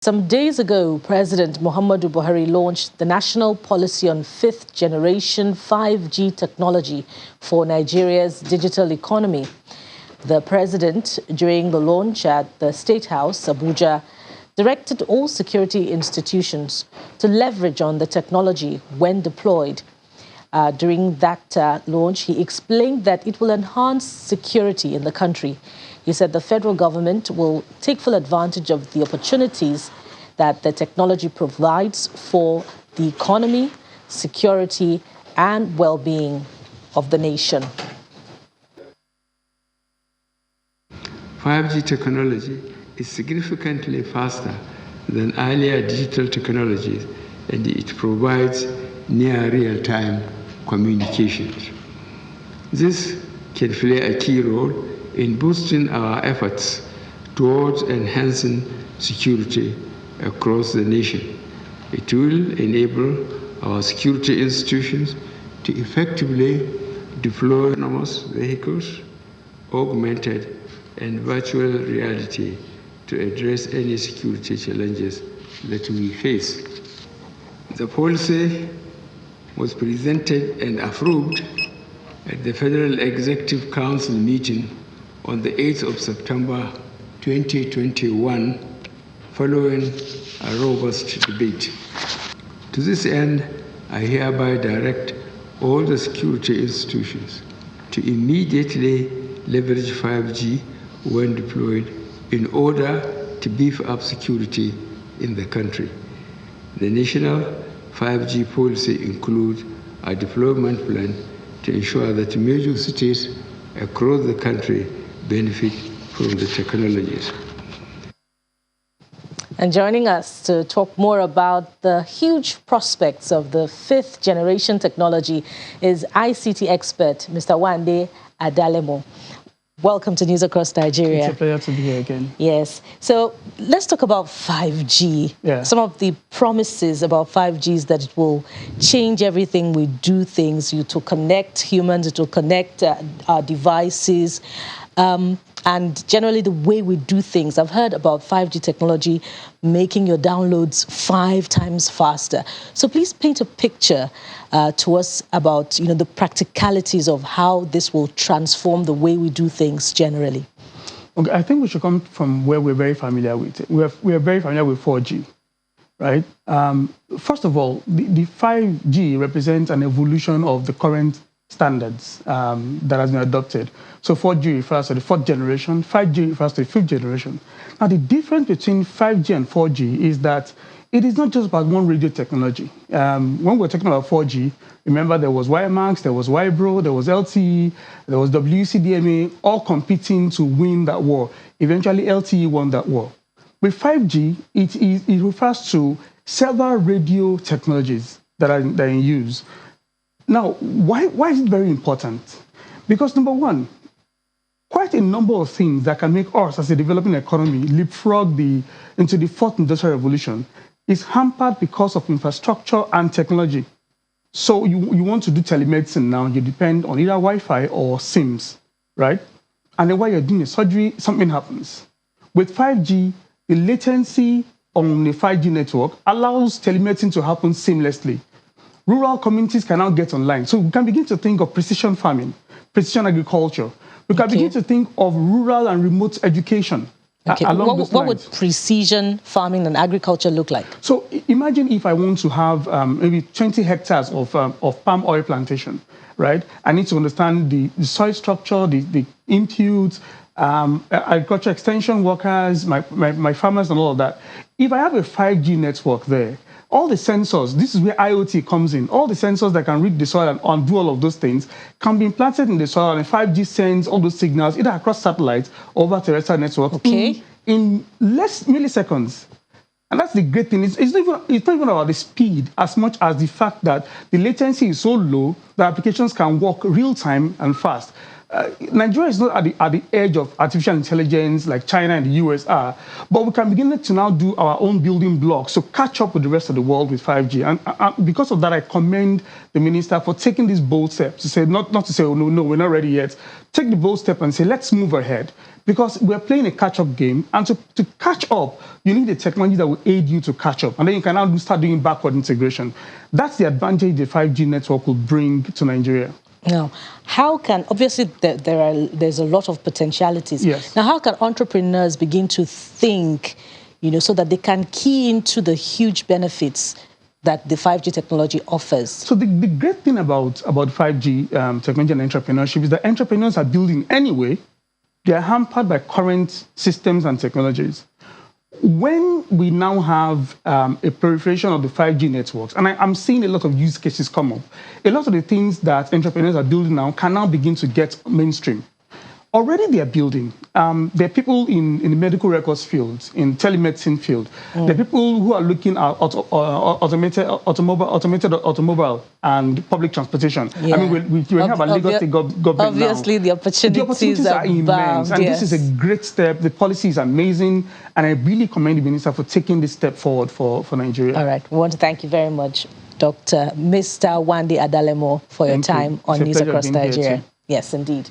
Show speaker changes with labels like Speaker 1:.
Speaker 1: Some days ago, President Muhammadu Buhari launched the national policy on fifth-generation 5G technology for Nigeria's digital economy. The president, during the launch at the State House, Abuja, directed all security institutions to leverage on the technology when deployed. During that launch, he explained that it will enhance security in the country. He said the federal government will take full advantage of the opportunities that the technology provides for the economy, security, and well-being of the nation.
Speaker 2: 5G technology is significantly faster than earlier digital technologies, and it provides near real-time communications. This can play a key role in boosting our efforts towards enhancing security across the nation. It will enable our security institutions to effectively deploy autonomous vehicles, augmented and virtual reality to address any security challenges that we face. The policy was presented and approved at the Federal Executive Council meeting on the 8th of September 2021, following a robust debate. To this end, I hereby direct all the security institutions to immediately leverage 5G when deployed in order to beef up security in the country. The national 5G policy includes a deployment plan to ensure that major cities across the country benefit from the technologies.
Speaker 1: And joining us to talk more about the huge prospects of the fifth generation technology is ICT expert, Mr. Wande Adalemo. Welcome to News Across Nigeria.
Speaker 3: It's a pleasure to be here again.
Speaker 1: Yes. So let's talk about 5G.
Speaker 3: Yeah.
Speaker 1: Some of the promises about 5G is that it will change everything we do things. It will connect humans. It will connect our devices. And generally the way we do things. I've heard about 5G technology making your downloads 5 times faster. So please paint a picture to us about the practicalities of how this will transform the way we do things generally.
Speaker 3: Okay, I think we should come from where we're very familiar with it. We are very familiar with 4G, right? First of all, the 5G represents an evolution of the current standards that has been adopted. So 4G refers to the fourth generation, 5G refers to the fifth generation. Now, the difference between 5G and 4G is that it is not just about one radio technology. When we're talking about 4G, remember there was WiMAX, there was Wibro, there was LTE, there was WCDMA, all competing to win that war. Eventually, LTE won that war. With 5G, it refers to several radio technologies that are in use. Now, why is it very important? Because number one, quite a number of things that can make us as a developing economy leapfrog into the fourth industrial revolution is hampered because of infrastructure and technology. So you want to do telemedicine now, you depend on either Wi-Fi or SIMs, right? And then while you're doing a surgery, something happens. With 5G, the latency on the 5G network allows telemedicine to happen seamlessly. Rural communities can now get online. So we can begin to think of precision farming, precision agriculture. We can begin to think of rural and remote education.
Speaker 1: Okay. What would precision farming and agriculture look like?
Speaker 3: So imagine if I want to have maybe 20 hectares of palm oil plantation, right? I need to understand the soil structure, the inputs, agriculture extension workers, my farmers and all of that. If I have a 5G network there, all the sensors, this is where IoT comes in. All the sensors that can read the soil and do all of those things can be implanted in the soil, and 5G sends all those signals either across satellites or over terrestrial networks in less milliseconds. And that's the great thing. It's not even about the speed as much as the fact that the latency is so low that applications can work real time and fast. Nigeria is not at the edge of artificial intelligence like China and the US are, but we can begin to now do our own building blocks to catch up with the rest of the world with 5G. And because of that, I commend the minister for taking this bold step to say, not to say, oh, no, we're not ready yet. Take the bold step and say, let's move ahead. because we're playing a catch-up game, and to catch up, you need a technology that will aid you to catch up, and then you can now start doing backward integration. That's the advantage the 5G network will bring to Nigeria.
Speaker 1: Now, how can, obviously there's a lot of potentialities.
Speaker 3: Yes.
Speaker 1: Now, how can entrepreneurs begin to think, so that they can key into the huge benefits that the 5G technology offers?
Speaker 3: So the great thing about 5G technology and entrepreneurship is that entrepreneurs are building anyway. They are hampered by current systems and technologies. When we now have a proliferation of the 5G networks, and I'm seeing a lot of use cases come up, a lot of the things that entrepreneurs are building now can now begin to get mainstream. Already they are building. There are people in the medical records field, in telemedicine field. There are people who are looking at automated automobile and public transportation.
Speaker 1: Yeah.
Speaker 3: I mean, we have a Lagos State government
Speaker 1: obviously
Speaker 3: now.
Speaker 1: the opportunities
Speaker 3: are immense. And
Speaker 1: yes.
Speaker 3: This is a great step. The policy is amazing. And I really commend the minister for taking this step forward for Nigeria.
Speaker 1: All right. We want to thank you very much, Mr. Wande Adalemo, for your time on News Across Nigeria. Yes, indeed.